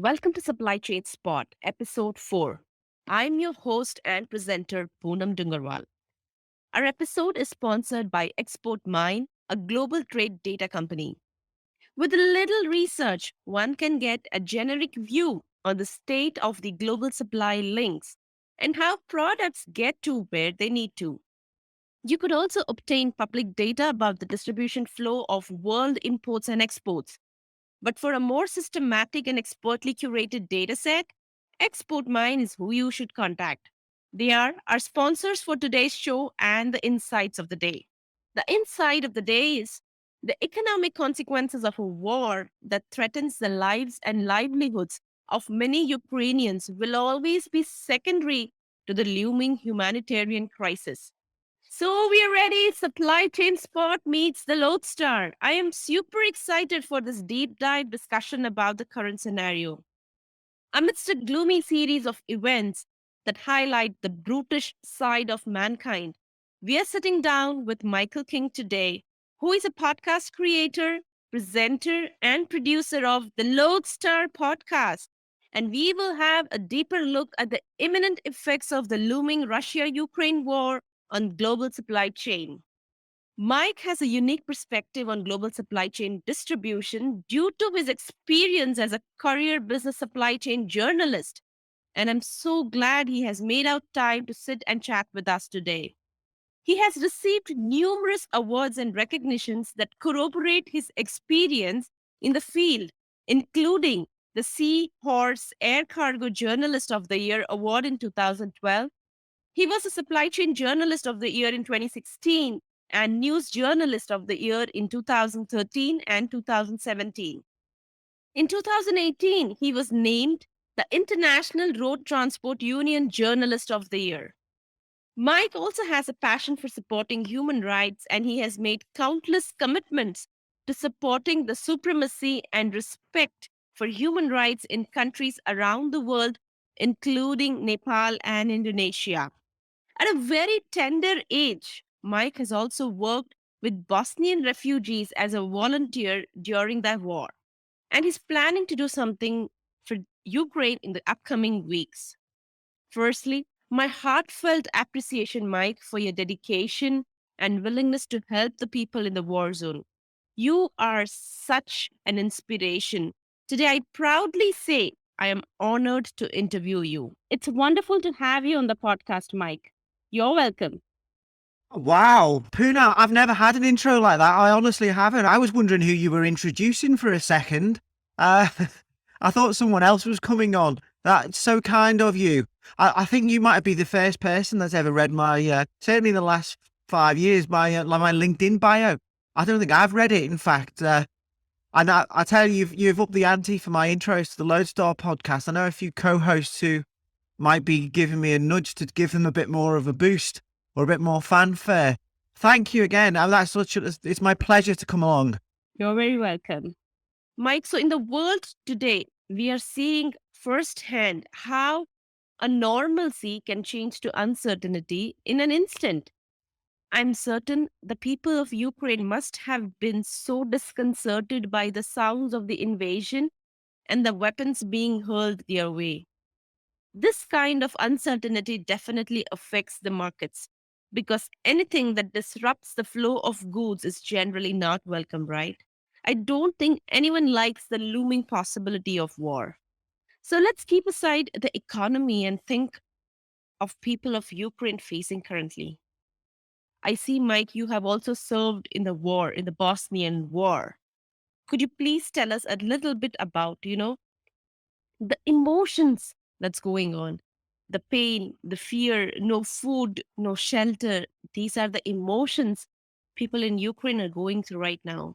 Welcome to Supply Chain Spot, Episode 4. I'm your host and presenter, Poonam Dungerwal. Our episode is sponsored by Export Mine, a global trade data company. With a little research, one can get a generic view on the state of the global supply links and how products get to where they need to. You could also obtain public data about the distribution flow of world imports and exports. But for a more systematic and expertly curated data set, Export Mine is who you should contact. They are our sponsors for today's show and the insights of the day. The insight of the day is the economic consequences of a war that threatens the lives and livelihoods of many Ukrainians will always be secondary to the looming humanitarian crisis. So we are ready. Supply chain spot meets the lodestar. I am super excited for this deep dive discussion about the current scenario. Amidst a gloomy series of events that highlight the brutish side of mankind, we are sitting down with Michael King today, who is a podcast creator, presenter, and producer of the Lodestar podcast. And we will have a deeper look at the imminent effects of the looming Russia Ukraine war on global supply chain. Mike has a unique perspective on global supply chain distribution due to his experience as a career business supply chain journalist. And I'm so glad he has made out time to sit and chat with us today. He has received numerous awards and recognitions that corroborate his experience in the field, including the Sea Horse Air Cargo Journalist of the Year award in 2012. He was a Supply Chain Journalist of the Year in 2016 and News Journalist of the Year in 2013 and 2017. In 2018, he was named the International Road Transport Union Journalist of the Year. Mike also has a passion for supporting human rights, and he has made countless commitments to supporting the supremacy and respect for human rights in countries around the world, including Nepal and Indonesia. At a very tender age, Mike has also worked with Bosnian refugees as a volunteer during the war, and he's planning to do something for Ukraine in the upcoming weeks. Firstly, my heartfelt appreciation, Mike, for your dedication and willingness to help the people in the war zone. You are such an inspiration. Today, I proudly say I am honored to interview you. It's wonderful to have you on the podcast, Mike. You're welcome. Wow, Puna, I've never had an intro like that. I honestly haven't. I was wondering who you were introducing for a second. Uh, I thought someone else was coming on. That's so kind of you. I think you might be the first person that's ever read my, certainly in the last 5 years, like my LinkedIn bio. I don't think I've read it, in fact. And I tell you, you've upped the ante for my intros to the Lodestar podcast. I know a few co-hosts who might be giving me a nudge to give them a bit more of a boost or a bit more fanfare. Thank you again. It's my pleasure to come along. You're very welcome. Mike, so in the world today, we are seeing firsthand how a normalcy can change to uncertainty in an instant. I'm certain the people of Ukraine must have been so disconcerted by the sounds of the invasion and the weapons being hurled their way. This kind of uncertainty definitely affects the markets because anything that disrupts the flow of goods is generally not welcome, right? I don't think anyone likes the looming possibility of war. So let's keep aside the economy and think of people of Ukraine facing currently. I see, Mike, you have also served in the war, in the Bosnian war. Could you please tell us a little bit about, the emotions that's going on? The pain, the fear, no food, no shelter. These are the emotions people in Ukraine are going through right now.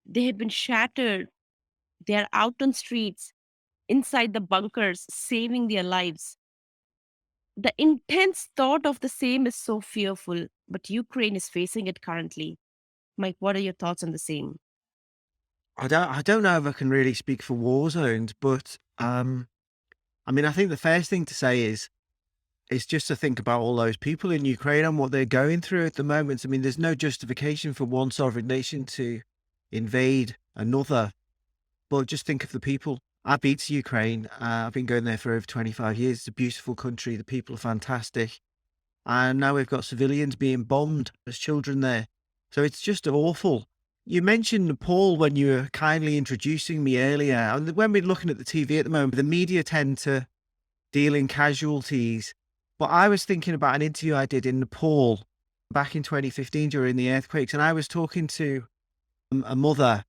They have been shattered. They are out on streets, inside the bunkers, saving their lives. The intense thought of the same is so fearful, but Ukraine is facing it currently. Mike, what are your thoughts on the same? I don't know if I can really speak for war zones, but I mean, I think the first thing to say is just to think about all those people in Ukraine and what they're going through at the moment. I mean, there's no justification for one sovereign nation to invade another, but just think of the people I've been to Ukraine. I've been going there for over 25 years. It's a beautiful country. The people are fantastic. And now we've got civilians being bombed. There's children there. So it's just awful. You mentioned Nepal when you were kindly introducing me earlier. And when we're looking at the TV at the moment, the media tend to deal in casualties. But I was thinking about an interview I did in Nepal back in 2015 during the earthquakes. And I was talking to a mother,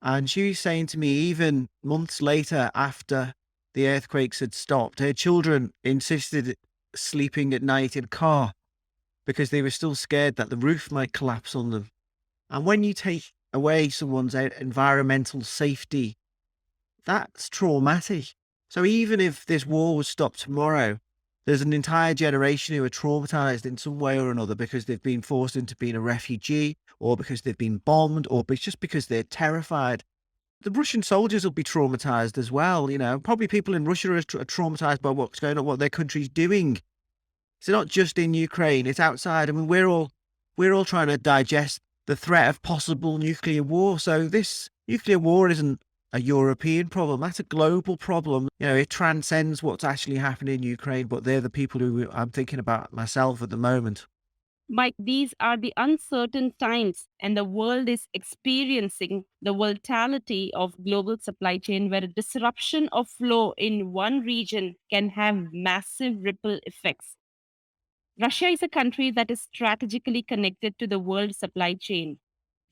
and she was saying to me, even months later after the earthquakes had stopped, her children insisted sleeping at night in a car because they were still scared that the roof might collapse on them. And when you take away someone's environmental safety, that's traumatic. So even if this war was stopped tomorrow, there's an entire generation who are traumatized in some way or another because they've been forced into being a refugee, or because they've been bombed, or just because they're terrified. The Russian soldiers will be traumatized as well. Probably people in Russia are traumatized by what's going on, what their country's doing. It's not just in Ukraine, it's outside. I mean, we're all trying to digest the threat of possible nuclear war. So this nuclear war isn't a European problem. That's a global problem. It transcends what's actually happening in Ukraine, but they're the people who I'm thinking about myself at the moment. Mike, these are the uncertain times, and the world is experiencing the volatility of global supply chain, where a disruption of flow in one region can have massive ripple effects. Russia is a country that is strategically connected to the world supply chain,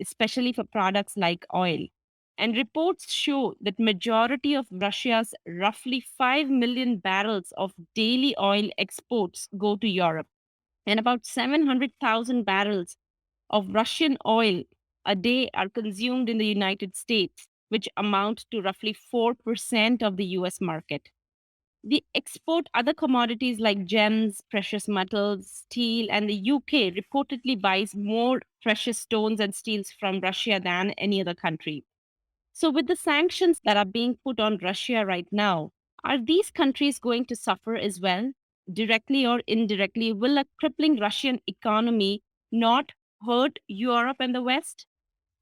especially for products like oil. And reports show that majority of Russia's roughly 5 million barrels of daily oil exports go to Europe, and about 700,000 barrels of Russian oil a day are consumed in the United States, which amount to roughly 4% of the US market. They export other commodities like gems, precious metals, steel, and the UK reportedly buys more precious stones and steels from Russia than any other country. So, with the sanctions that are being put on Russia right now, are these countries going to suffer as well, directly or indirectly? Will a crippling Russian economy not hurt Europe and the West?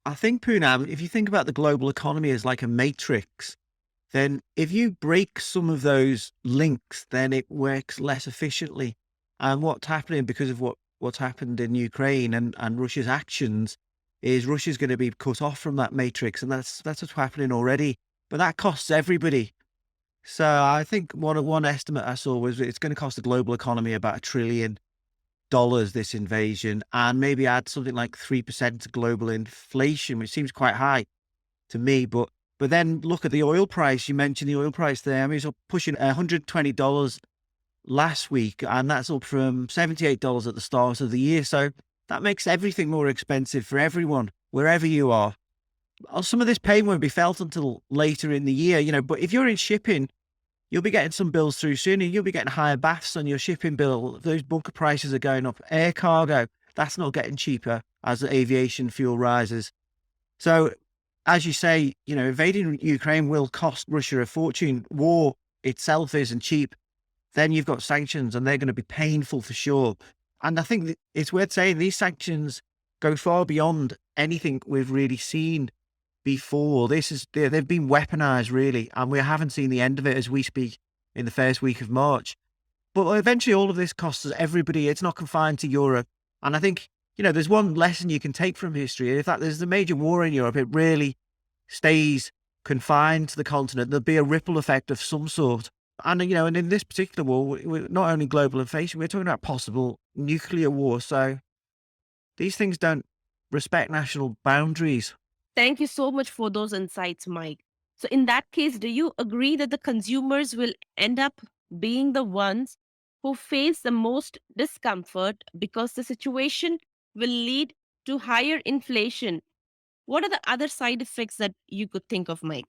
I think, Poonam, if you think about the global economy as like a matrix, then if you break some of those links, then it works less efficiently. And what's happening because of what's happened in Ukraine and Russia's actions is Russia's going to be cut off from that matrix, and that's what's happening already. But that costs everybody. So I think one estimate I saw was it's going to cost the global economy about $1 trillion, this invasion, and maybe add something like 3% to global inflation, which seems quite high to me. But then look at the oil price. You mentioned the oil price there. I mean, it's up pushing $120 last week, and that's up from $78 at the start of the year. So that makes everything more expensive for everyone, wherever you are. Some of this pain won't be felt until later in the year, but if you're in shipping, you'll be getting some bills through soon, and you'll be getting higher baths on your shipping bill. Those bunker prices are going up. Air cargo, that's not getting cheaper as the aviation fuel rises. So, as you say, invading Ukraine will cost Russia a fortune. War itself isn't cheap. Then you've got sanctions, and they're going to be painful for sure. And I think that it's worth saying these sanctions go far beyond anything we've really seen before. They've been weaponized really, and we haven't seen the end of it as we speak in the first week of March. But eventually all of this costs everybody. It's not confined to Europe. And I think, there's one lesson you can take from history. In fact, there's a major war in Europe, it really stays confined to the continent. There'll be a ripple effect of some sort. And in this particular war, we're not only global inflation, we're talking about possible nuclear war. So these things don't respect national boundaries. Thank you so much for those insights, Mike. So, in that case, do you agree that the consumers will end up being the ones who face the most discomfort because the situation will lead to higher inflation? What are the other side effects that you could think of, Mike?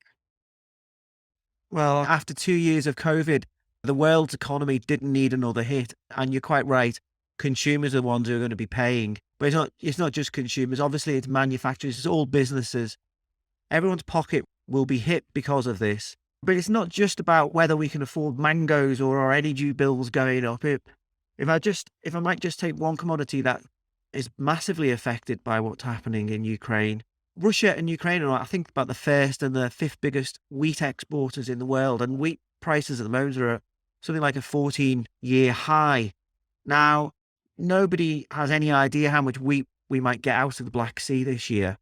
Well, after 2 years of COVID, the world's economy didn't need another hit. And you're quite right. Consumers are the ones who are going to be paying. But it's not just consumers. Obviously, it's manufacturers, it's all businesses. Everyone's pocket will be hit because of this. But it's not just about whether we can afford mangoes or our energy bills going up. If I might just take one commodity that is massively affected by what's happening in Ukraine, Russia and Ukraine are, I think, about the first and the fifth biggest wheat exporters in the world, and wheat prices at the moment are at something like a 14-year high. Now, nobody has any idea how much wheat we might get out of the Black Sea this year.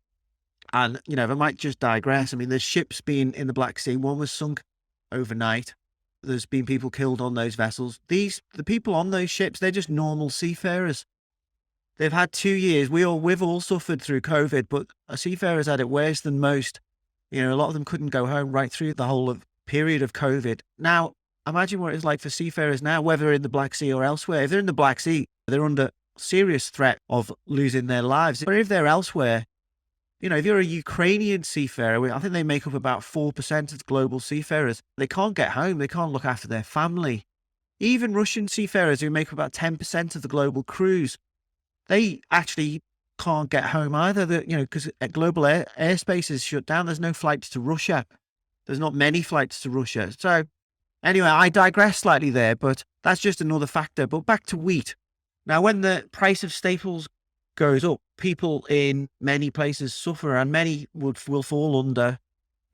And, if I might just digress, I mean, there's ships been in the Black Sea. One was sunk overnight. There's been people killed on those vessels. The people on those ships, they're just normal seafarers. They've had 2 years. We've all suffered through COVID, but seafarers had it worse than most. A lot of them couldn't go home right through the whole of period of COVID. Now, imagine what it's like for seafarers now, whether in the Black Sea or elsewhere. If they're in the Black Sea, they're under serious threat of losing their lives. Or if they're elsewhere, if you're a Ukrainian seafarer, I think they make up about 4% of global seafarers. They can't get home. They can't look after their family. Even Russian seafarers, who make up about 10% of the global crews, they actually can't get home either. Because global airspace is shut down. There's no flights to Russia. There's not many flights to Russia. So anyway, I digress slightly there, but that's just another factor. But back to wheat. Now, when the price of staples goes up, people in many places suffer, and many will fall under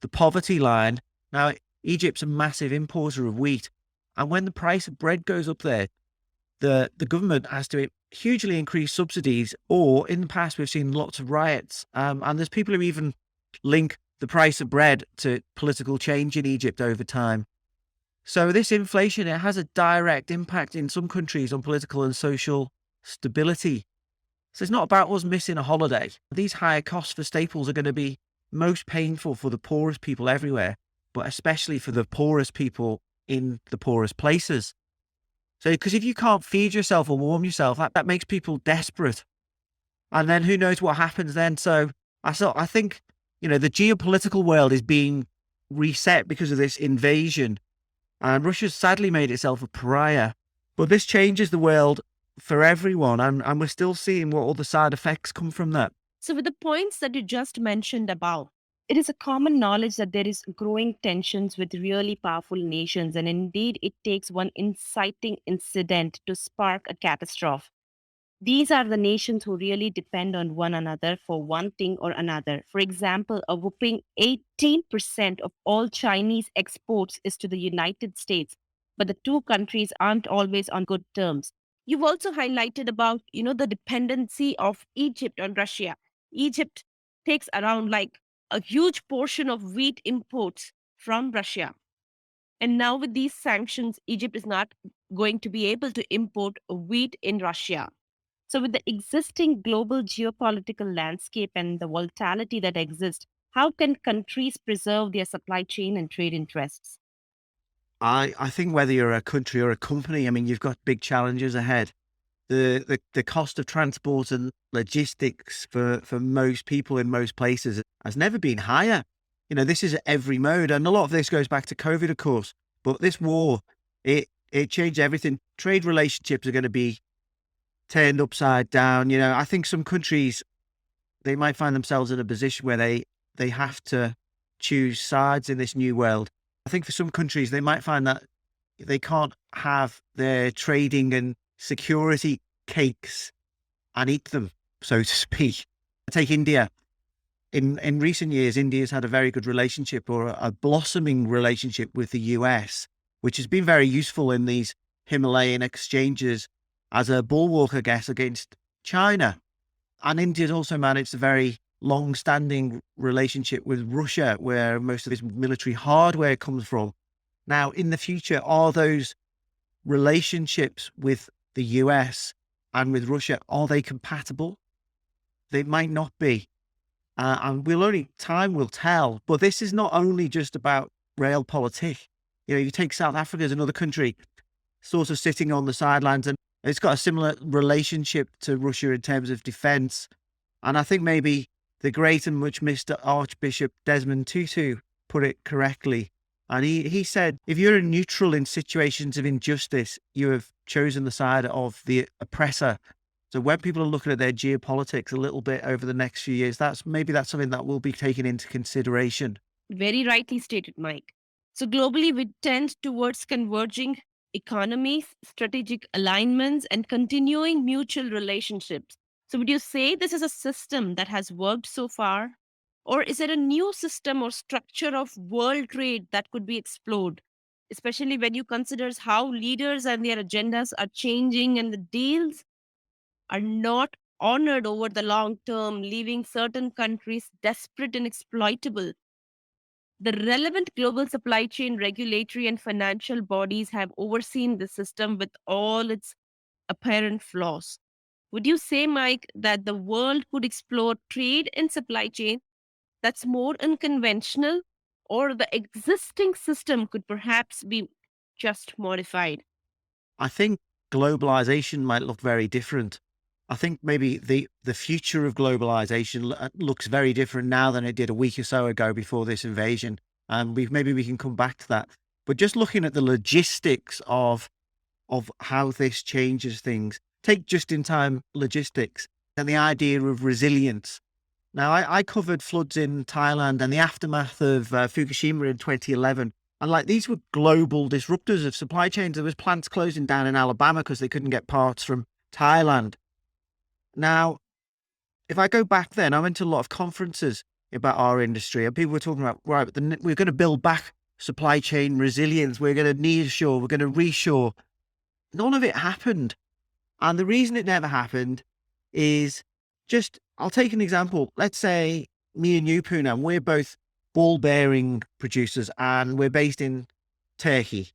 the poverty line. Now, Egypt's a massive importer of wheat, and when the price of bread goes up there, the government has to hugely increase subsidies, or in the past we've seen lots of riots, and there's people who even link the price of bread to political change in Egypt over time. So this inflation, it has a direct impact in some countries on political and social stability. So it's not about us missing a holiday. These higher costs for staples are going to be most painful for the poorest people everywhere, but especially for the poorest people in the poorest places. So, because if you can't feed yourself or warm yourself, that makes people desperate. And then who knows what happens then. So I think, the geopolitical world is being reset because of this invasion. And Russia's sadly made itself a pariah. But this changes the world for everyone. And we're still seeing what all the side effects come from that. So, with the points that you just mentioned above, it is a common knowledge that there is growing tensions with really powerful nations, and indeed, it takes one inciting incident to spark a catastrophe. These are the nations who really depend on one another for one thing or another. For example, a whopping 18% of all Chinese exports is to the United States, but the two countries aren't always on good terms. You've also highlighted about, the dependency of Egypt on Russia. Egypt takes around like a huge portion of wheat imports from Russia. And now with these sanctions, Egypt is not going to be able to import wheat in Russia. So, with the existing global geopolitical landscape and the volatility that exists, how can countries preserve their supply chain and trade interests? I think whether you're a country or a company, I mean, you've got big challenges ahead. The cost of transport and logistics for most people in most places has never been higher. This is at every mode, and a lot of this goes back to COVID, of course. But this war, it changed everything. Trade relationships are going to be turned upside down. I think some countries, they might find themselves in a position where they have to choose sides in this new world. I think for some countries, they might find that they can't have their trading and security cakes and eat them, so to speak. Take India. In recent years, India's had a very good relationship, or a blossoming relationship, with the US, which has been very useful in these Himalayan exchanges as a bulwark, I guess, against China. And India's also managed a very long-standing relationship with Russia, where most of this military hardware comes from. Now, in the future, are those relationships with the US and with Russia, are they compatible? They might not be. And time will tell. But this is not only just about realpolitik. You take South Africa as another country, sort of sitting on the sidelines, and it's got a similar relationship to Russia in terms of defense. And I think maybe the great and much missed Archbishop Desmond Tutu put it correctly. And he said, if you're neutral in situations of injustice, you have chosen the side of the oppressor. So when people are looking at their geopolitics a little bit over the next few years, that's something that will be taken into consideration. Very rightly stated, Mike. So, globally, we tend towards converging economies, strategic alignments, and continuing mutual relationships. So, would you say this is a system that has worked so far? Or is there a new system or structure of world trade that could be explored? Especially when you consider how leaders and their agendas are changing and the deals are not honored over the long term, leaving certain countries desperate and exploitable. The relevant global supply chain regulatory and financial bodies have overseen the system with all its apparent flaws. Would you say, Mike, that the world could explore trade and supply chain that's more unconventional, or the existing system could perhaps be just modified? I think globalization might look very different. I think maybe the future of globalization looks very different now than it did a week or so ago before this invasion. And maybe we can come back to that. But just looking at the logistics of how this changes things, take just in time logistics and the idea of resilience. Now, I covered floods in Thailand and the aftermath of Fukushima in 2011. And like these were global disruptors of supply chains. There was plants closing down in Alabama because they couldn't get parts from Thailand. Now, if I go back then, I went to a lot of conferences about our industry and people were talking about, right, we're going to build back supply chain resilience. We're going to nearshore. We're going to reshore. None of it happened. And the reason it never happened is I'll take an example. Let's say me and you, Poonam, we're both ball bearing producers and we're based in Turkey.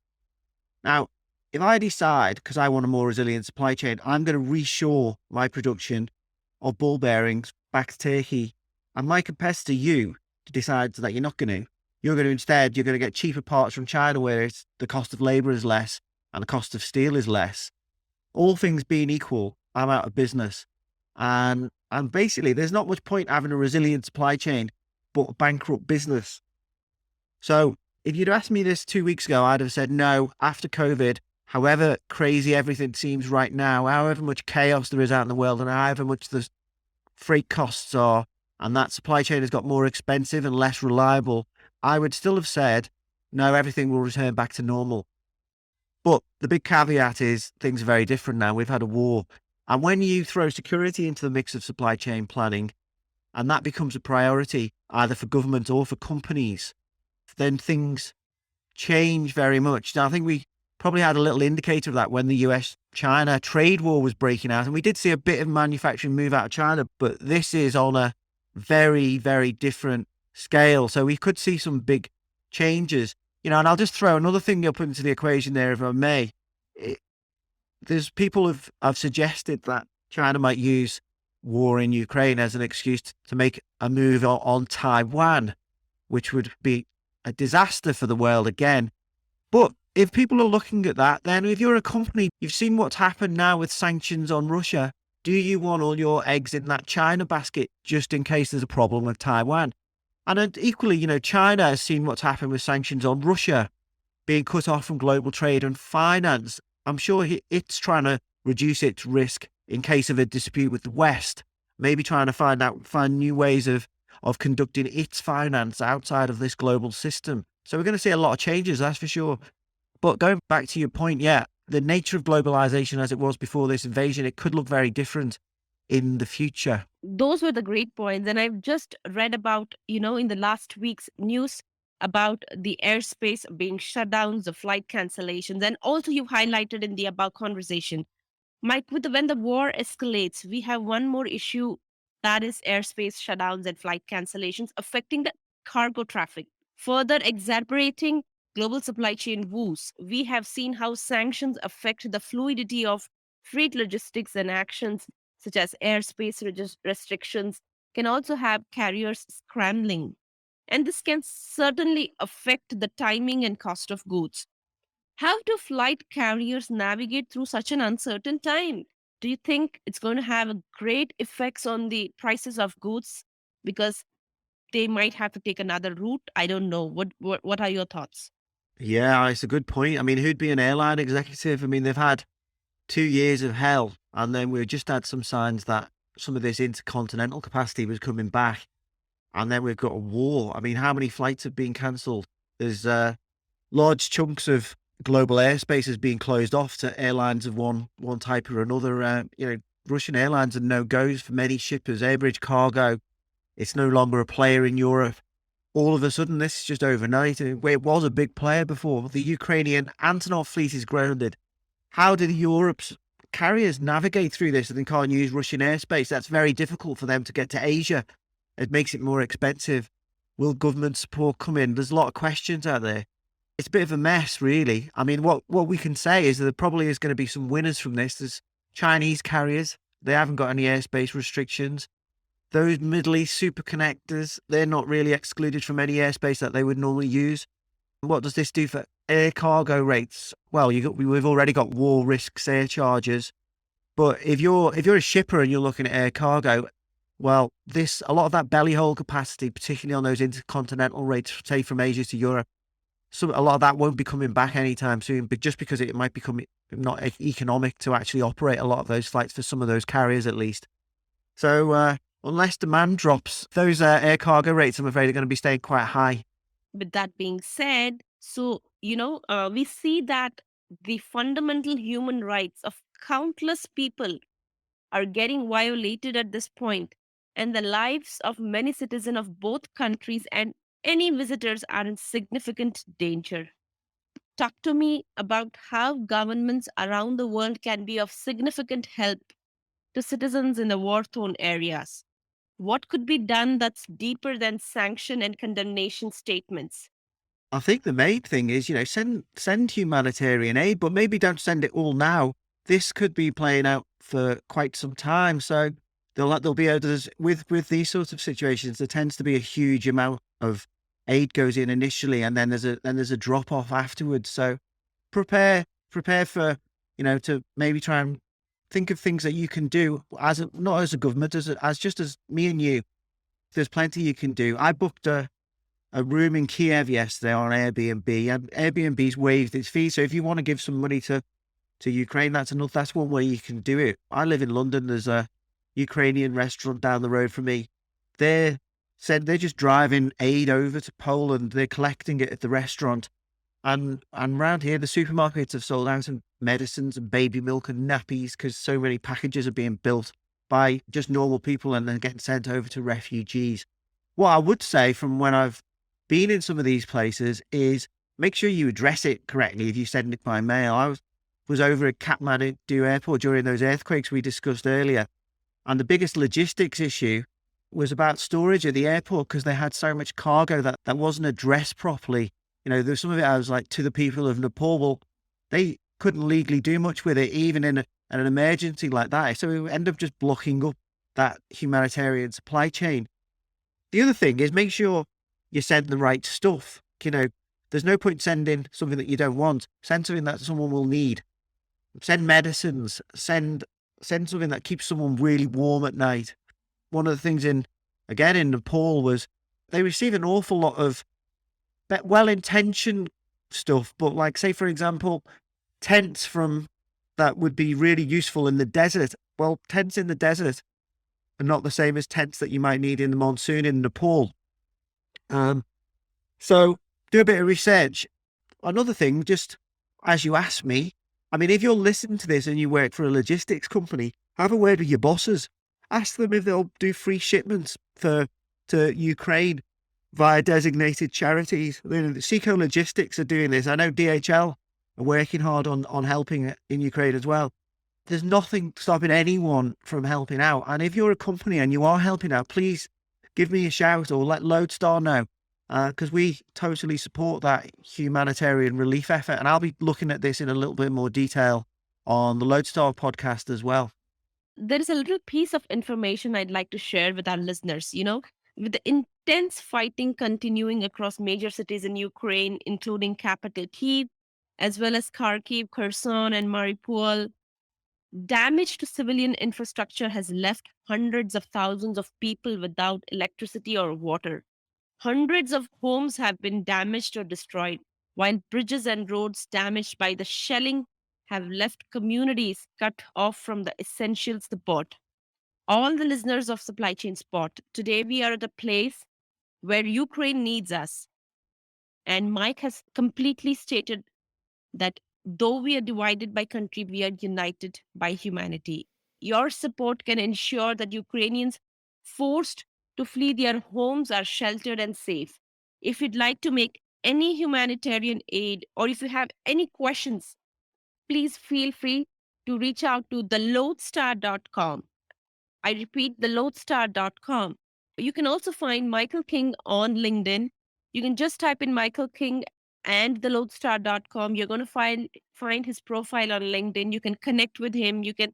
Now, if I decide, because I want a more resilient supply chain, I'm going to reshore my production of ball bearings back to Turkey, and my competitor, you, decides that you're not going to. You're going to get cheaper parts from China where the cost of labor is less and the cost of steel is less. All things being equal, I'm out of business. And basically, there's not much point having a resilient supply chain, but a bankrupt business. So if you'd asked me this 2 weeks ago, I'd have said no. After COVID, however crazy everything seems right now, however much chaos there is out in the world, and however much the freight costs are, and that supply chain has got more expensive and less reliable, I would still have said, no, everything will return back to normal. But the big caveat is things are very different now. We've had a war. And when you throw security into the mix of supply chain planning, and that becomes a priority either for government or for companies, then things change very much. Now, I think we probably had a little indicator of that when the US-China trade war was breaking out. And we did see a bit of manufacturing move out of China, but this is on a very, very different scale. So we could see some big changes. And I'll just throw another thing up into the equation there, if I may. There's people have suggested that China might use war in Ukraine as an excuse to make a move on Taiwan, which would be a disaster for the world again. But if people are looking at that, then if you're a company, you've seen what's happened now with sanctions on Russia. Do you want all your eggs in that China basket just in case there's a problem with Taiwan? And equally, China has seen what's happened with sanctions on Russia, being cut off from global trade and finance. I'm sure it's trying to reduce its risk in case of a dispute with the West, maybe trying to find new ways of conducting its finance outside of this global system. So we're going to see a lot of changes, that's for sure. But going back to your point, yeah, the nature of globalization as it was before this invasion, it could look very different in the future. Those were the great points. And I've just read about, in the last week's news about the airspace being shut down, the flight cancellations, and also you highlighted in the above conversation, Mike, when the war escalates, we have one more issue, that is airspace shutdowns and flight cancellations affecting the cargo traffic, further exacerbating global supply chain woes. We have seen how sanctions affect the fluidity of freight logistics, and actions such as airspace restrictions can also have carriers scrambling. And this can certainly affect the timing and cost of goods. How do flight carriers navigate through such an uncertain time? Do you think it's going to have a great effects on the prices of goods because they might have to take another route? I don't know. What are your thoughts? Yeah, it's a good point. I mean, who'd be an airline executive? I mean, they've had 2 years of hell, and then we just had some signs that some of this intercontinental capacity was coming back, and then we've got a war. I mean, how many flights have been cancelled? There's large chunks of global airspace is being closed off to airlines of one type or another. Russian airlines are no-goes for many shippers, Airbridge Cargo. It's no longer a player in Europe. All of a sudden, this is just overnight. It was a big player before. The Ukrainian Antonov fleet is grounded. How did Europe's carriers navigate through this and they can't use Russian airspace? That's very difficult for them to get to Asia. It makes it more expensive. Will government support come in? There's a lot of questions out there. It's a bit of a mess, really. I mean, what we can say is that there probably is going to be some winners from this. There's Chinese carriers. They haven't got any airspace restrictions. Those Middle East super connectors, they're not really excluded from any airspace that they would normally use. What does this do for air cargo rates? Well, we've already got war risk surcharges, but if you're a shipper and you're looking at air cargo, well, a lot of that belly hold capacity, particularly on those intercontinental rates, say from Asia to Europe, a lot of that won't be coming back anytime soon, but just because it might become not economic to actually operate a lot of those flights for some of those carriers at least. So unless demand drops, those air cargo rates, I'm afraid, are going to be staying quite high. With that being said, we see that the fundamental human rights of countless people are getting violated at this point, and the lives of many citizens of both countries and any visitors are in significant danger. Talk to me about how governments around the world can be of significant help to citizens in the war torn areas. What could be done that's deeper than sanction and condemnation statements? I think the main thing is, send humanitarian aid, but maybe don't send it all now. This could be playing out for quite some time. So there'll be others with these sorts of situations. There tends to be a huge amount of aid goes in initially, and then there's a drop off afterwards. So prepare for to maybe try and think of things that you can do not as a government, as just as me and you. There's plenty you can do. I booked a room in Kiev yesterday on Airbnb, and Airbnb's waived its fee. So if you want to give some money to Ukraine, that's one way you can do it. I live in London. There's a Ukrainian restaurant down the road from me. They're just driving aid over to Poland. They're collecting it at the restaurant. And around here, the supermarkets have sold out of medicines and baby milk and nappies because so many packages are being built by just normal people and then getting sent over to refugees. What I would say from when I've been in some of these places is make sure you address it correctly if you send it by mail. I was over at Kathmandu Airport during those earthquakes we discussed earlier, and the biggest logistics issue was about storage at the airport because they had so much cargo that wasn't addressed properly. There's some of it I was like, to the people of Nepal, well, they couldn't legally do much with it, even in an emergency like that. So we end up just blocking up that humanitarian supply chain. The other thing is make sure you send the right stuff. There's no point sending something that you don't want. Send something that someone will need. Send medicines. Send something that keeps someone really warm at night. One of the things in Nepal was they receive an awful lot of well-intentioned stuff, but like, say, for example, tents that would be really useful in the desert. Well, tents in the desert are not the same as tents that you might need in the monsoon in Nepal. So do a bit of research. Another thing, just as you asked me, I mean, if you're listening to this and you work for a logistics company, have a word with your bosses. Ask them if they'll do free shipments to Ukraine via designated charities. Seco Logistics are doing this. I know DHL are working hard on helping in Ukraine as well. There's nothing stopping anyone from helping out. And if you're a company and you are helping out, please give me a shout or let Lodestar know, because we totally support that humanitarian relief effort. And I'll be looking at this in a little bit more detail on the Lodestar podcast as well. There is a little piece of information I'd like to share with our listeners. With the intense fighting continuing across major cities in Ukraine, including capital Kyiv, as well as Kharkiv, Kherson, and Mariupol, damage to civilian infrastructure has left hundreds of thousands of people without electricity or water. Hundreds of homes have been damaged or destroyed, while bridges and roads damaged by the shelling have left communities cut off from the essential support. All the listeners of Supply Chain Spot, today we are at a place where Ukraine needs us. And Mike has completely stated that though we are divided by country, we are united by humanity. Your support can ensure that Ukrainians forced to flee their homes are sheltered and safe. If you'd like to make any humanitarian aid or if you have any questions, please feel free to reach out to thelodestar.com. I repeat, thelodestar.com. You can also find Michael King on LinkedIn. You can just type in Michael King and thelodestar.com. You're going to find his profile on LinkedIn. You can connect with him. You can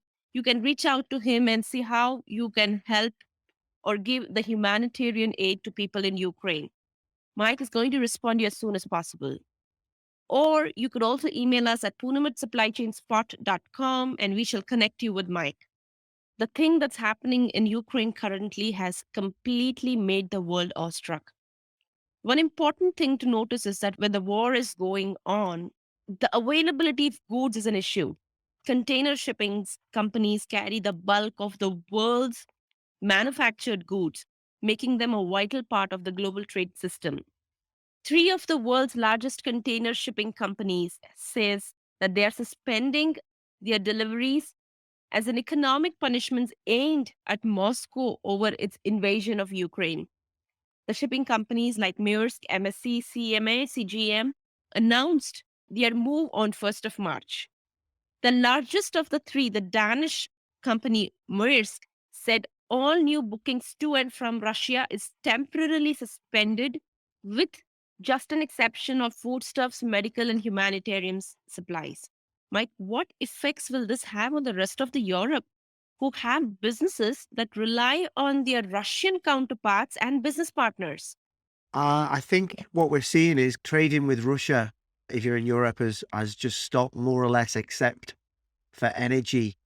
reach out to him and see how you can help or give the humanitarian aid to people in Ukraine. Mike is going to respond to you as soon as possible. Or you could also email us at poonam@supplychainspot.com and we shall connect you with Mike. The thing that's happening in Ukraine currently has completely made the world awestruck. One important thing to notice is that when the war is going on, the availability of goods is an issue. Container shipping companies carry the bulk of the world's manufactured goods, making them a vital part of the global trade system. Three of the world's largest container shipping companies says that they are suspending their deliveries as an economic punishment aimed at Moscow over its invasion of Ukraine. The shipping companies like Maersk, MSC, CMA, CGM announced their move on 1st of March. The largest of the three, the Danish company Maersk, said all new bookings to and from Russia is temporarily suspended with just an exception of foodstuffs, medical and humanitarian supplies. Mike, what effects will this have on the rest of the Europe who have businesses that rely on their Russian counterparts and business partners? I think what we're seeing is trading with Russia, if you're in Europe, has just stopped more or less, except for energy.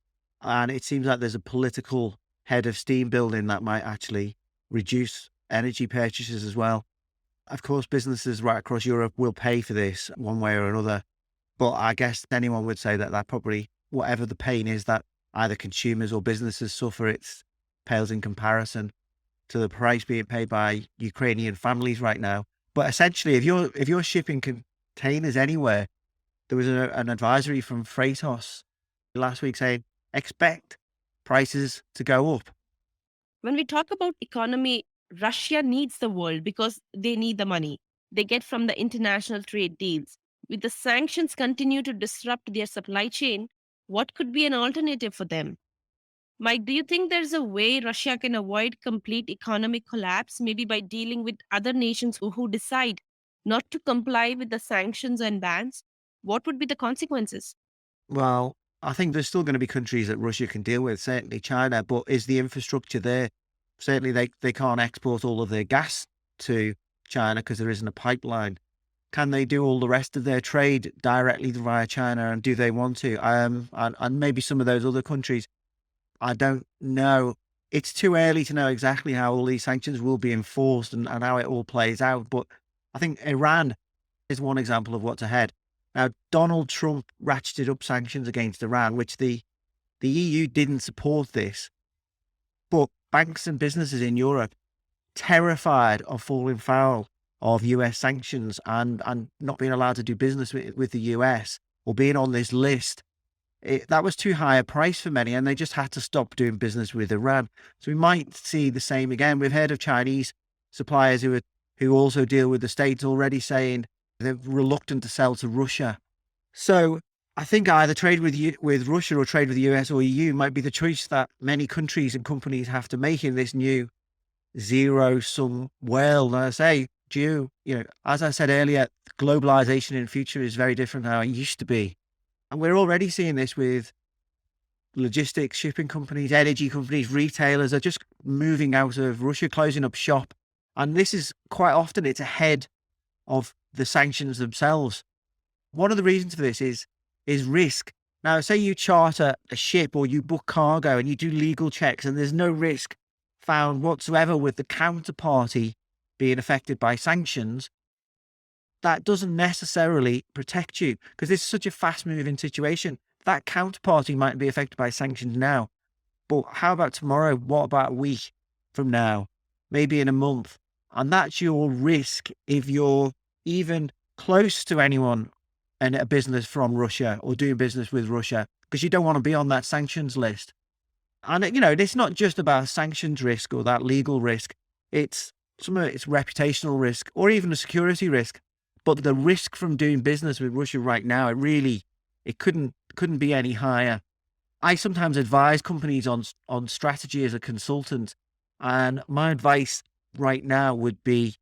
And it seems like there's a political head of steam building that might actually reduce energy purchases as well. Of course, businesses right across Europe will pay for this one way or another. But I guess anyone would say that probably, whatever the pain is that either consumers or businesses suffer, it pales in comparison to the price being paid by Ukrainian families right now. But essentially, if you're shipping containers anywhere, there was an advisory from Freightos last week saying expect prices to go up. When we talk about economy, Russia needs the world because they need the money they get from the international trade deals. With the sanctions continue to disrupt their supply chain, what could be an alternative for them? Mike, do you think there's a way Russia can avoid complete economic collapse, maybe by dealing with other nations who decide not to comply with the sanctions and bans? What would be the consequences? Well, I think there's still going to be countries that Russia can deal with, certainly China, but is the infrastructure there? Certainly they can't export all of their gas to China because there isn't a pipeline. Can they do all the rest of their trade directly via China, and do they want to? And maybe some of those other countries, I don't know. It's too early to know exactly how all these sanctions will be enforced and how it all plays out. But I think Iran is one example of what's ahead. Now, Donald Trump ratcheted up sanctions against Iran, which the EU didn't support this. But banks and businesses in Europe, terrified of falling foul of US sanctions and not being allowed to do business with the US or being on this list, that was too high a price for many, and they just had to stop doing business with Iran. So we might see the same again. We've heard of Chinese suppliers who also deal with the States already saying they're reluctant to sell to Russia. So I think either trade with Russia or trade with the US or EU might be the choice that many countries and companies have to make in this new zero-sum world. And I say, as I said earlier, globalization in the future is very different than how it used to be. And we're already seeing this with logistics, shipping companies, energy companies, retailers are just moving out of Russia, closing up shop. And this is quite often, it's ahead of the sanctions themselves. One of the reasons for this is risk. Now, say you charter a ship or you book cargo and you do legal checks and there's no risk found whatsoever with the counterparty being affected by sanctions. That doesn't necessarily protect you because this is such a fast moving situation. That counterparty might be affected by sanctions now, but how about tomorrow? What about a week from now? Maybe in a month? And that's your risk if you're even close to anyone in a business from Russia or doing business with Russia, because you don't want to be on that sanctions list. And, it's not just about sanctions risk or that legal risk. It's some of it's reputational risk or even a security risk. But the risk from doing business with Russia right now, it couldn't be any higher. I sometimes advise companies on strategy as a consultant, and my advice right now would be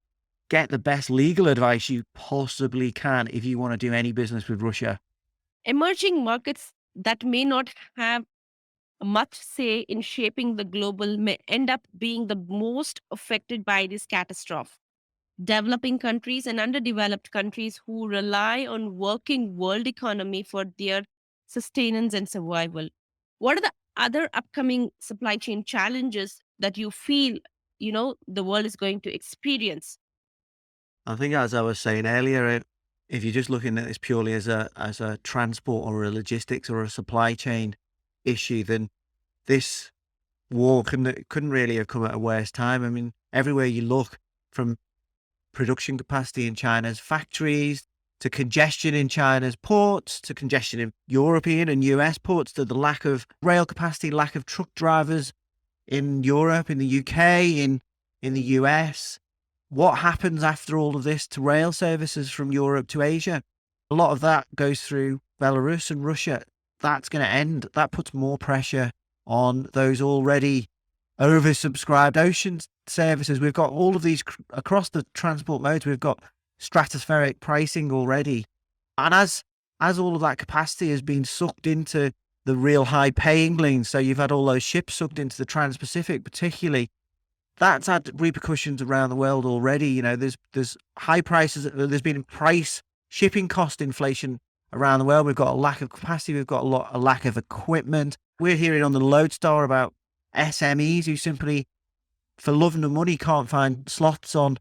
get the best legal advice you possibly can if you want to do any business with Russia. Emerging markets that may not have much say in shaping the global may end up being the most affected by this catastrophe. Developing countries and underdeveloped countries who rely on working world economy for their sustenance and survival. What are the other upcoming supply chain challenges that you feel, the world is going to experience? I think, as I was saying earlier, if you're just looking at this purely as a transport or a logistics or a supply chain issue, then this war couldn't really have come at a worse time. I mean, everywhere you look, from production capacity in China's factories to congestion in China's ports to congestion in European and US ports to the lack of rail capacity, lack of truck drivers in Europe, in the UK, in the US. What happens after all of this to rail services from Europe to Asia? A lot of that goes through Belarus and Russia. That's going to end. That puts more pressure on those already oversubscribed ocean services. We've got all of these across the transport modes. We've got stratospheric pricing already. And as all of that capacity has been sucked into the real high paying lanes, so you've had all those ships sucked into the Trans-Pacific particularly, that's had repercussions around the world already. You know, there's high prices. There's been shipping cost inflation around the world. We've got a lack of capacity. We've got a lack of equipment. We're hearing on the Lodestar about SMEs who simply, for love and money, can't find slots on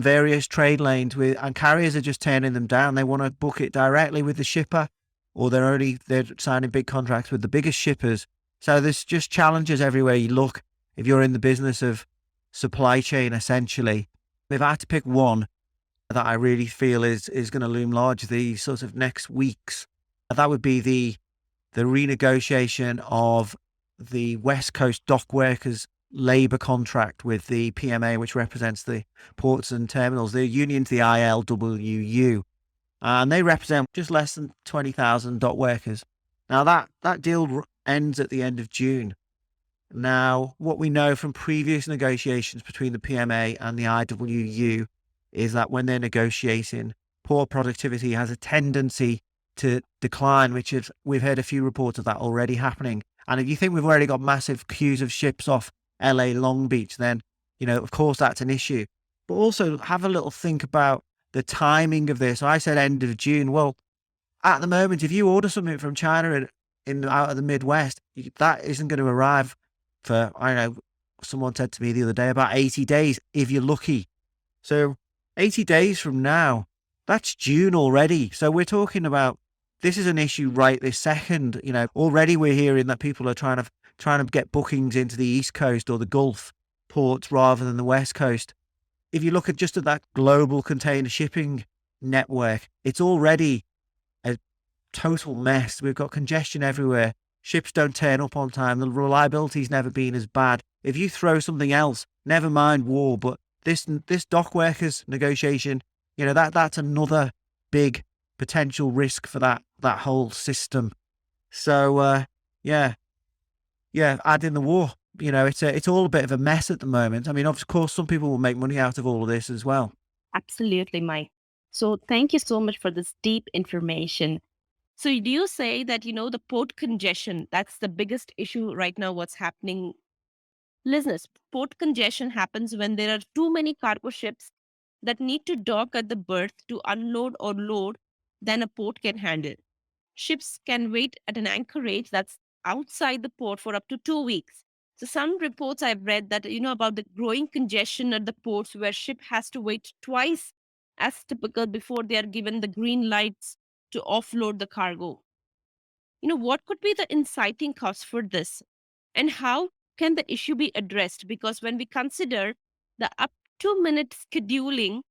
various trade lanes and carriers are just turning them down. They want to book it directly with the shipper, or they're signing big contracts with the biggest shippers. So there's just challenges everywhere you look if you're in the business of supply chain, essentially. If I had to pick one that I really feel is going to loom large these sort of next weeks, that would be the renegotiation of the West Coast dock workers labour contract with the PMA, which represents the ports and terminals. The union's the ILWU, and they represent just less than 20,000 dock workers. Now that deal ends at the end of June. Now, what we know from previous negotiations between the PMA and the IWU is that when they're negotiating, poor productivity has a tendency to decline, we've heard a few reports of that already happening. And if you think we've already got massive queues of ships off LA Long Beach, then, of course that's an issue. But also have a little think about the timing of this. I said end of June. Well, at the moment, if you order something from China out of the Midwest, that isn't going to arrive for, I don't know, someone said to me the other day, about 80 days, if you're lucky. So 80 days from now, that's June already. So we're talking about, this is an issue right this second. Already we're hearing that people are trying to get bookings into the East Coast or the Gulf ports rather than the West Coast. If you look at just at that global container shipping network, it's already a total mess. We've got congestion everywhere. Ships don't turn up on time. The reliability's never been as bad. If you throw something else, never mind war, but this dock workers negotiation, that's another big potential risk for that whole system. So yeah, add in the war. It's all a bit of a mess at the moment. I mean, of course, some people will make money out of all of this as well. Absolutely, Mike. So thank you so much for this deep information. So do you say that, the port congestion, that's the biggest issue right now, what's happening? Listeners, port congestion happens when there are too many cargo ships that need to dock at the berth to unload or load than a port can handle. Ships can wait at an anchorage that's outside the port for up to 2 weeks. So some reports I've read that, about the growing congestion at the ports where ship has to wait twice as typical before they are given the green lights to offload the cargo. What could be the inciting cause for this? And how can the issue be addressed? Because when we consider the up to minute scheduling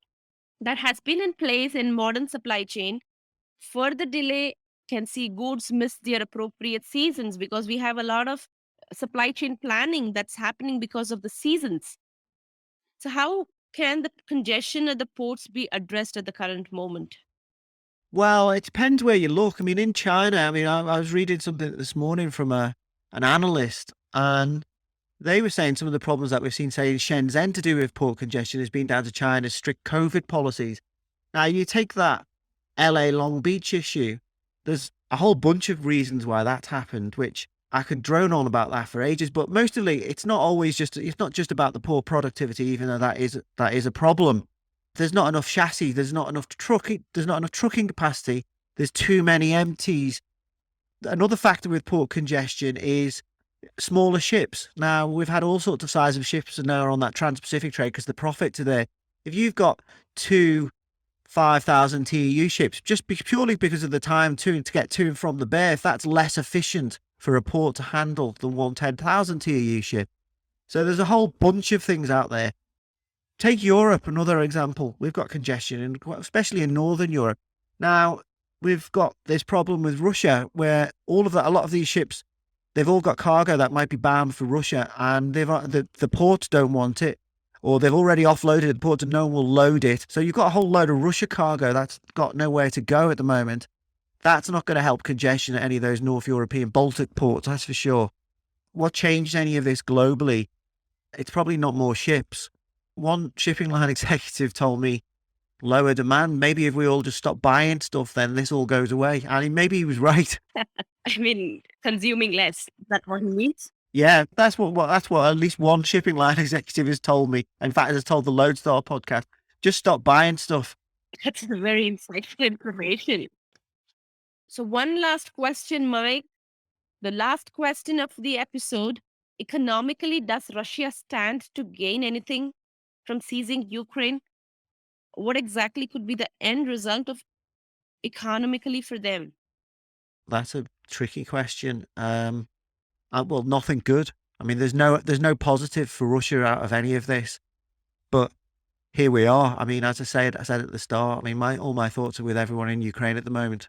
that has been in place in modern supply chain, further delay can see goods miss their appropriate seasons, because we have a lot of supply chain planning that's happening because of the seasons. So, how can the congestion at the ports be addressed at the current moment? Well, it depends where you look. I mean, in China, I was reading something this morning from an analyst, and they were saying some of the problems that we've seen, say, in Shenzhen to do with port congestion has been down to China's strict COVID policies. Now, you take that LA Long Beach issue, there's a whole bunch of reasons why that happened, which I could drone on about that for ages, but mostly it's not just about the poor productivity, even though that is a problem. There's not enough chassis, there's not enough trucking capacity, there's too many empties. Another factor with port congestion is smaller ships. Now, we've had all sorts of size of ships and now are on that Trans-Pacific trade because the profits are there. If you've got two 5,000 TEU ships, purely because of the time to get to and from the bay, if that's less efficient for a port to handle than one 10,000 TEU ship. So there's a whole bunch of things out there. Take Europe, another example. We've got congestion, especially in Northern Europe. Now, we've got this problem with Russia where a lot of these ships, they've all got cargo that might be bound for Russia, and the ports don't want it, or they've already offloaded the port and no one will load it. So you've got a whole load of Russia cargo that's got nowhere to go at the moment. That's not going to help congestion at any of those North European Baltic ports, that's for sure. What changed any of this globally? It's probably not more ships. One shipping line executive told me, lower demand. Maybe if we all just stop buying stuff, then this all goes away. And maybe he was right. I mean, consuming less. Is that what he means? Yeah, that's what at least one shipping line executive has told me. In fact, has told the Lodestar podcast. Just stop buying stuff. That's very insightful information. So, one last question, Mike. The last question of the episode. Economically, does Russia stand to gain anything from seizing Ukraine? What exactly could be the end result of economically for them? That's a tricky question. Well, nothing good. I mean, there's no positive for Russia out of any of this. But here we are. I mean, as I said at the start. I mean, all my thoughts are with everyone in Ukraine at the moment.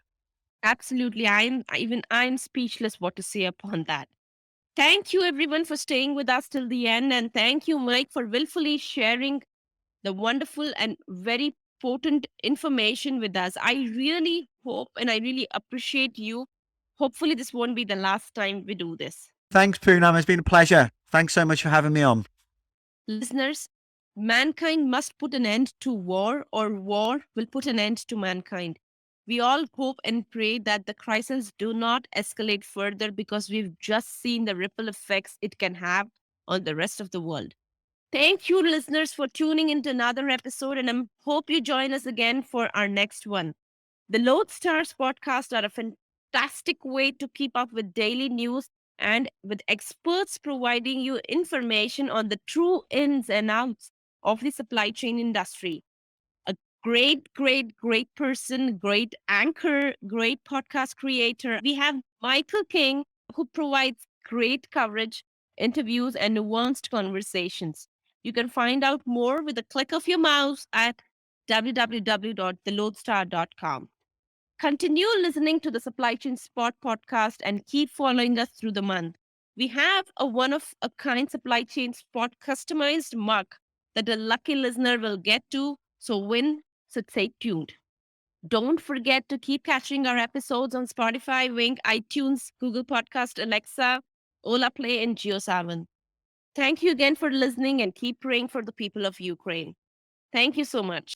Absolutely. I'm speechless what to say upon that. Thank you everyone for staying with us till the end. And thank you, Mike, for willfully sharing the wonderful and very potent information with us. I really hope and I really appreciate you. Hopefully, this won't be the last time we do this. Thanks, Poonam. It's been a pleasure. Thanks so much for having me on. Listeners, mankind must put an end to war, or war will put an end to mankind. We all hope and pray that the crisis do not escalate further because we've just seen the ripple effects it can have on the rest of the world. Thank you, listeners, for tuning into another episode, and I hope you join us again for our next one. The Lodestars podcast are a fantastic way to keep up with daily news and with experts providing you information on the true ins and outs of the supply chain industry. A great person, great anchor, great podcast creator. We have Michael King, who provides great coverage, interviews, and nuanced conversations. You can find out more with a click of your mouse at www.thelodestar.com. Continue listening to the Supply Chain Spot podcast and keep following us through the month. We have a one of a kind Supply Chain Spot customized mug that a lucky listener will get to. So win, so stay tuned. Don't forget to keep catching our episodes on Spotify, Wink, iTunes, Google Podcast, Alexa, Ola Play, and JioSaavn. Thank you again for listening and keep praying for the people of Ukraine. Thank you so much.